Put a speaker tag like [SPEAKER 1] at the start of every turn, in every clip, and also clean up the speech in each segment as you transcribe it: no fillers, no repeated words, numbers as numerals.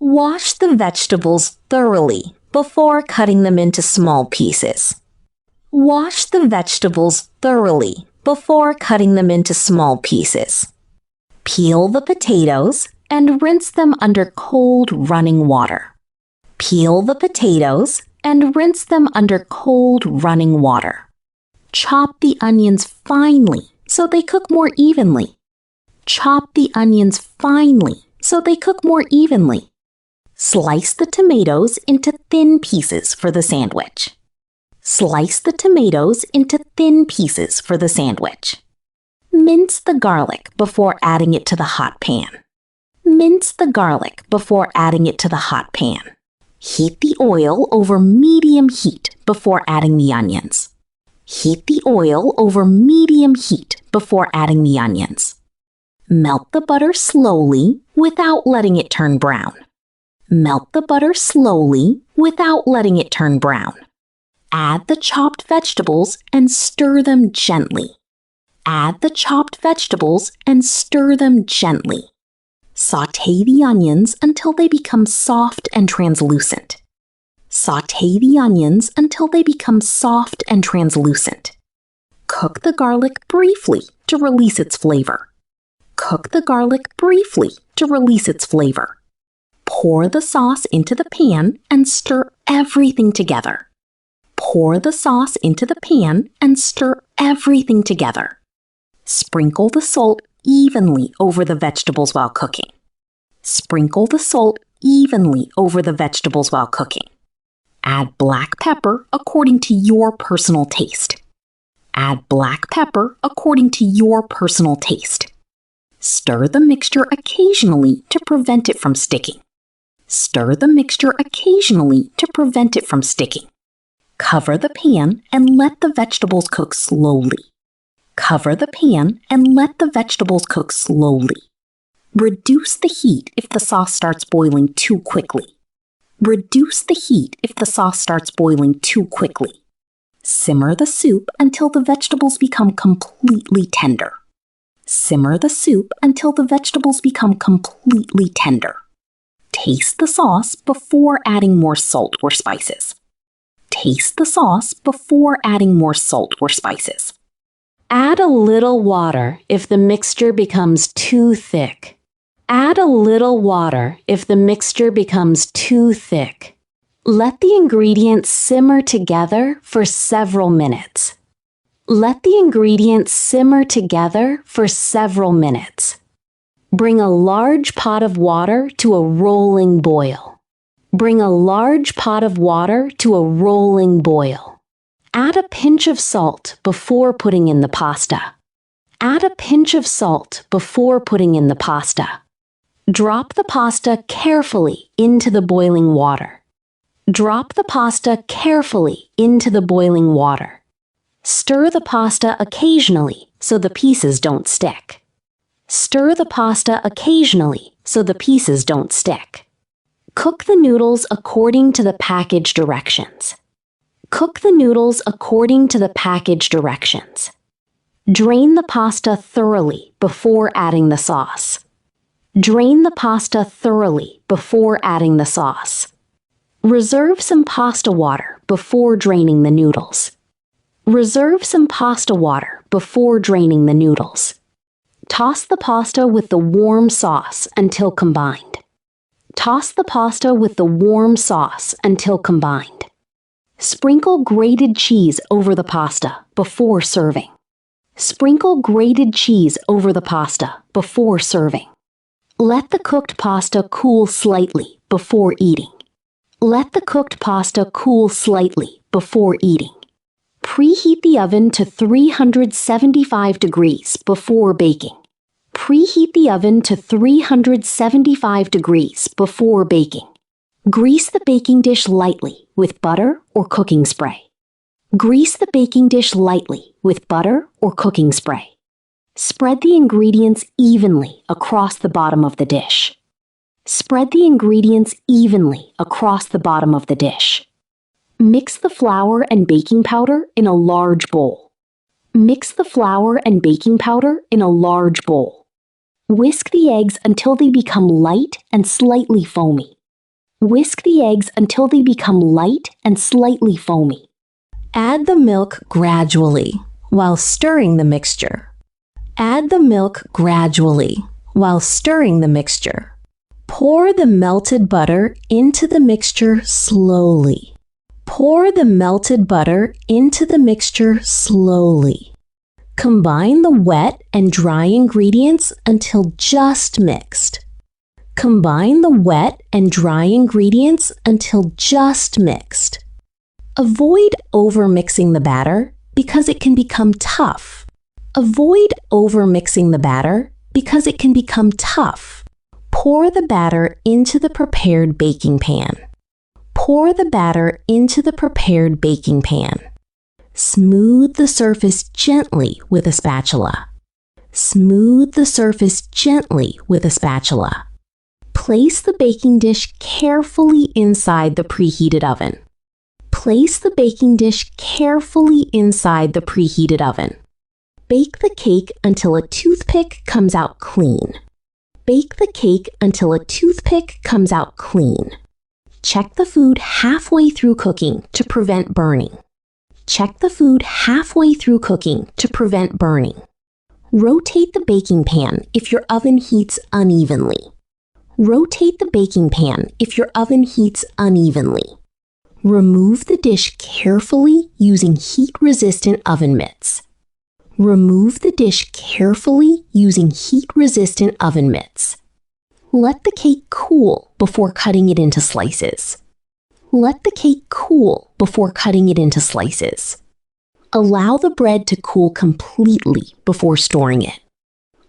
[SPEAKER 1] Wash the vegetables thoroughly before cutting them into small pieces. Wash the vegetables thoroughly before cutting them into small pieces. Peel the potatoes and rinse them under cold running water. Peel the potatoes and rinse them under cold running water. Chop the onions finely so they cook more evenly. Chop the onions finely so they cook more evenly. Slice the tomatoes into thin pieces for the sandwich. Slice the tomatoes into thin pieces for the sandwich. Mince the garlic before adding it to the hot pan. Mince the garlic before adding it to the hot pan. Heat the oil over medium heat before adding the onions. Heat the oil over medium heat before adding the onions. Melt the butter slowly without letting it turn brown. Melt the butter slowly without letting it turn brown. Add the chopped vegetables and stir them gently. Add the chopped vegetables and stir them gently. Sauté the onions until they become soft and translucent. Sauté the onions until they become soft and translucent. Cook the garlic briefly to release its flavor. Cook the garlic briefly to release its flavor. Pour the sauce into the pan and stir everything together. Pour the sauce into the pan and stir everything together. Sprinkle the salt evenly over the vegetables while cooking. Sprinkle the salt evenly over the vegetables while cooking. Add black pepper according to your personal taste. Add black pepper according to your personal taste. Stir the mixture occasionally to prevent it from sticking. Stir the mixture occasionally to prevent it from sticking. Cover the pan and let the vegetables cook slowly. Cover the pan and let the vegetables cook slowly. Reduce the heat if the sauce starts boiling too quickly. Reduce the heat if the sauce starts boiling too quickly. Simmer the soup until the vegetables become completely tender. Simmer the soup until the vegetables become completely tender. Taste the sauce before adding more salt or spices. Taste the sauce before adding more salt or spices. Add a little water if the mixture becomes too thick. Add a little water if the mixture becomes too thick. Let the ingredients simmer together for several minutes. Let the ingredients simmer together for several minutes. Bring a large pot of water to a rolling boil. Bring a large pot of water to a rolling boil. Add a pinch of salt before putting in the pasta. Add a pinch of salt before putting in the pasta. Drop the pasta carefully into the boiling water. Drop the pasta carefully into the boiling water. Stir the pasta occasionally so the pieces don't stick. Stir the pasta occasionally so the pieces don't stick. Cook the noodles according to the package directions. Cook the noodles according to the package directions. Drain the pasta thoroughly before adding the sauce. Drain the pasta thoroughly before adding the sauce. Reserve some pasta water before draining the noodles. Reserve some pasta water before draining the noodles. Toss the pasta with the warm sauce until combined. Toss the pasta with the warm sauce until combined. Sprinkle grated cheese over the pasta before serving. Sprinkle grated cheese over the pasta before serving. Let the cooked pasta cool slightly before eating. Let the cooked pasta cool slightly before eating. Preheat the oven to 375 degrees before baking. Preheat the oven to 375 degrees before baking. Grease the baking dish lightly with butter or cooking spray. Grease the baking dish lightly with butter or cooking spray. Spread the ingredients evenly across the bottom of the dish. Spread the ingredients evenly across the bottom of the dish. Mix the flour and baking powder in a large bowl. Mix the flour and baking powder in a large bowl. Whisk the eggs until they become light and slightly foamy.
[SPEAKER 2] Whisk the eggs until they become light and slightly foamy.
[SPEAKER 1] Add the milk gradually while stirring the mixture. Add the milk gradually while stirring the mixture. Pour the melted butter into the mixture slowly. Pour the melted butter into the mixture slowly. Combine the wet and dry ingredients until just mixed. Combine the wet and dry ingredients until just mixed. Avoid overmixing the batter because it can become tough. Avoid overmixing the batter because it can become tough. Pour the batter into the prepared baking pan. Pour the batter into the prepared baking pan. Smooth the surface gently with a spatula. Smooth the surface gently with a spatula. Place the baking dish carefully inside the preheated oven. Place the baking dish carefully inside the preheated oven. Bake the cake until a toothpick comes out clean. Bake the cake until a toothpick comes out clean. Check the food halfway through cooking to prevent burning. Check the food halfway through cooking to prevent burning. Rotate the baking pan if your oven heats unevenly. Rotate the baking pan if your oven heats unevenly. Remove the dish carefully using heat-resistant oven mitts. Remove the dish carefully using heat-resistant oven mitts. Let the cake cool before cutting it into slices. Let the cake cool before cutting it into slices. Allow the bread to cool completely before storing it.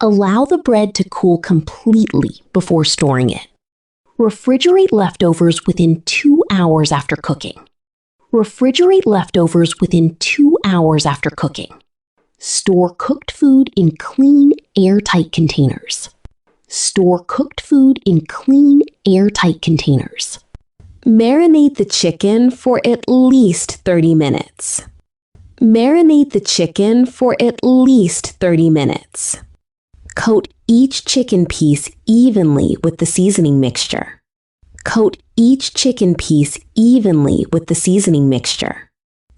[SPEAKER 1] Allow the bread to cool completely before storing it. Refrigerate leftovers within 2 hours after cooking. Refrigerate leftovers within 2 hours after cooking. Store cooked food in clean, airtight containers. Store cooked food in clean, airtight containers. Marinate the chicken for at least 30 minutes. Marinate the chicken for at least 30 minutes. Coat each chicken piece evenly with the seasoning mixture. Coat each chicken piece evenly with the seasoning mixture.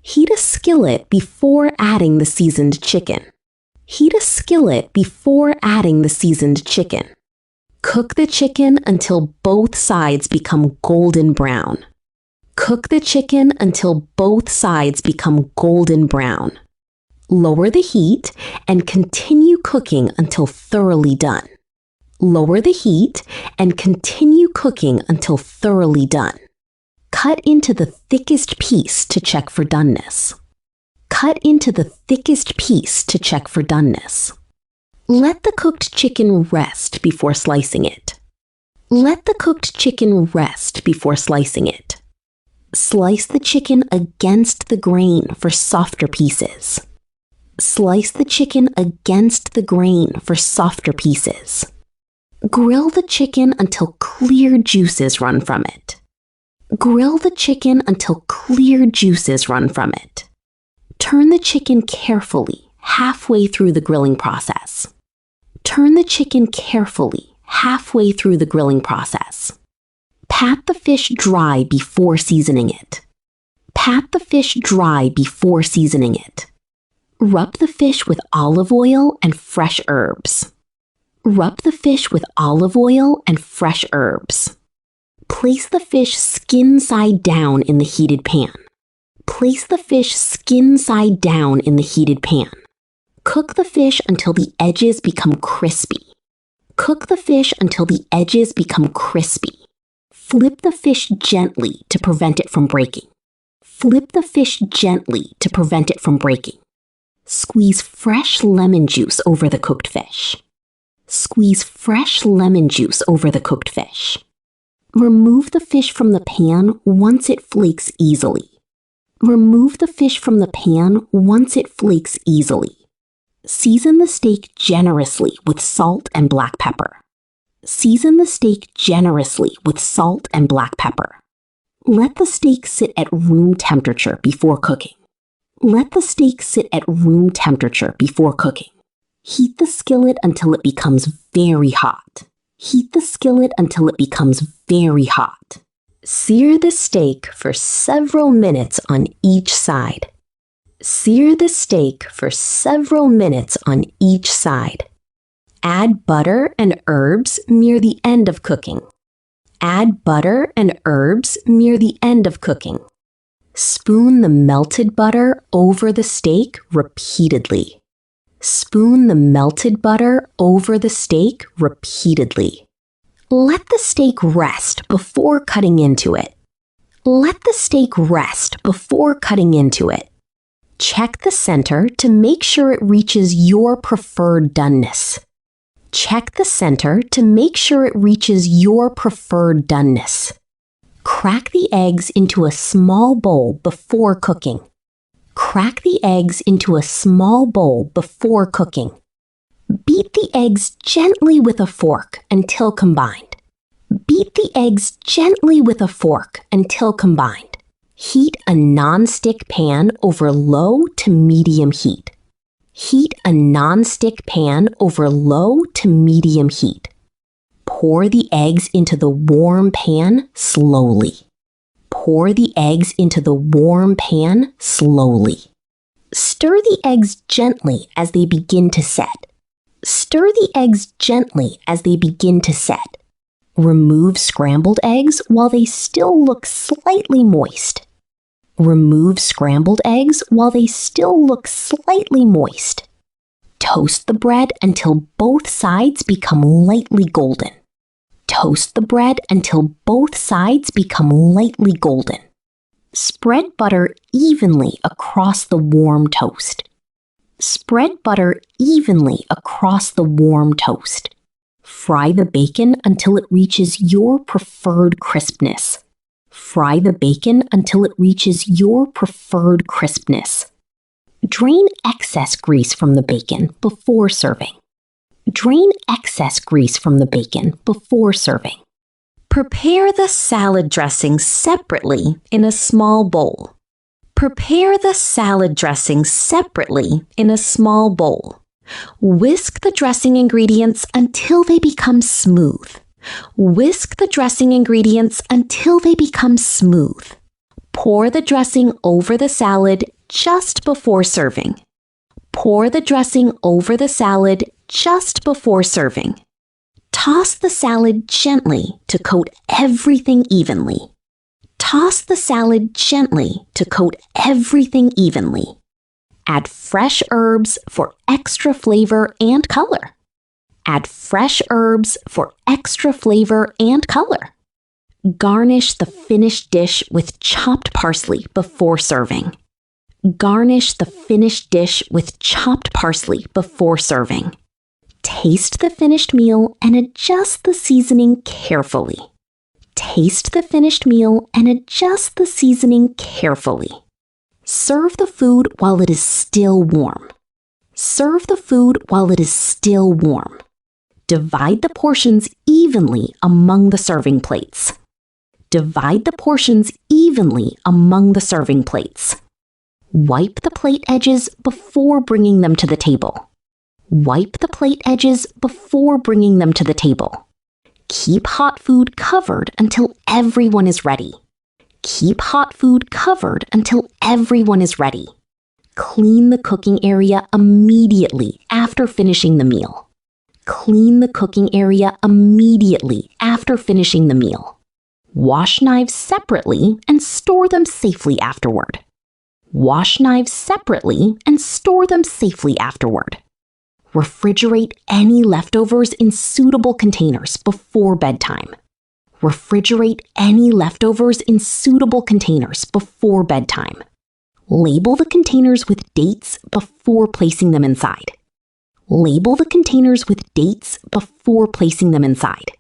[SPEAKER 1] Heat a skillet before adding the seasoned chicken. Heat a skillet before adding the seasoned chicken. Cook the chicken until both sides become golden brown. Cook the chicken until both sides become golden brown. Lower the heat and continue cooking until thoroughly done. Lower the heat and continue cooking until thoroughly done. Cut into the thickest piece to check for doneness. Cut into the thickest piece to check for doneness. Let the cooked chicken rest before slicing it. Let the cooked chicken rest before slicing it. Slice the chicken against the grain for softer pieces. Slice the chicken against the grain for softer pieces. Grill the chicken until clear juices run from it. Grill the chicken until clear juices run from it. Turn the chicken carefully halfway through the grilling process. Turn the chicken carefully halfway through the grilling process. Pat the fish dry before seasoning it. Pat the fish dry before seasoning it. Rub the fish with olive oil and fresh herbs. Rub the fish with olive oil and fresh herbs. Place the fish skin side down in the heated pan. Place the fish skin side down in the heated pan. Cook the fish until the edges become crispy. Cook the fish until the edges become crispy. Flip the fish gently to prevent it from breaking. Flip the fish gently to prevent it from breaking. Squeeze fresh lemon juice over the cooked fish. Squeeze fresh lemon juice over the cooked fish. Remove the fish from the pan once it flakes easily. Remove the fish from the pan once it flakes easily. Season the steak generously with salt and black pepper. Season the steak generously with salt and black pepper. Let the steak sit at room temperature before cooking. Let the steak sit at room temperature before cooking. Heat the skillet until it becomes very hot. Heat the skillet until it becomes very hot. Sear the steak for several minutes on each side. Sear the steak for several minutes on each side. Add butter and herbs near the end of cooking. Add butter and herbs near the end of cooking. Spoon the melted butter over the steak repeatedly. Spoon the melted butter over the steak repeatedly. Let the steak rest before cutting into it. Let the steak rest before cutting into it. Check the center to make sure it reaches your preferred doneness. Check the center to make sure it reaches your preferred doneness. Crack the eggs into a small bowl before cooking. Crack the eggs into a small bowl before cooking. Beat the eggs gently with a fork until combined. Beat the eggs gently with a fork until combined. Heat a non-stick pan over low to medium heat. Heat a non-stick pan over low to medium heat. Pour the eggs into the warm pan slowly. Pour the eggs into the warm pan slowly. Stir the eggs gently as they begin to set. Stir the eggs gently as they begin to set. Remove scrambled eggs while they still look slightly moist. Remove scrambled eggs while they still look slightly moist. Toast the bread until both sides become lightly golden. Toast the bread until both sides become lightly golden. Spread butter evenly across the warm toast. Spread butter evenly across the warm toast. Fry the bacon until it reaches your preferred crispness. Fry the bacon until it reaches your preferred crispness. Drain excess grease from the bacon before serving. Drain excess grease from the bacon before serving. Prepare the salad dressing separately in a small bowl. Prepare the salad dressing separately in a small bowl. Whisk the dressing ingredients until they become smooth. Whisk the dressing ingredients until they become smooth. Pour the dressing over the salad just before serving. Pour the dressing over the salad just before serving. Toss the salad gently to coat everything evenly. Toss the salad gently to coat everything evenly. Add fresh herbs for extra flavor and color. Add fresh herbs for extra flavor and color. Garnish the finished dish with chopped parsley before serving. Garnish the finished dish with chopped parsley before serving. Taste the finished meal and adjust the seasoning carefully. Taste the finished meal and adjust the seasoning carefully. Serve the food while it is still warm. Serve the food while it is still warm. Divide the portions evenly among the serving plates. Divide the portions evenly among the serving plates. Wipe the plate edges before bringing them to the table. Wipe the plate edges before bringing them to the table. Keep hot food covered until everyone is ready. Keep hot food covered until everyone is ready. Clean the cooking area immediately after finishing the meal. Clean the cooking area immediately after finishing the meal. Wash knives separately and store them safely afterward. Wash knives separately and store them safely afterward. Refrigerate any leftovers in suitable containers before bedtime. Refrigerate any leftovers in suitable containers before bedtime. Label the containers with dates before placing them inside. Label the containers with dates before placing them inside.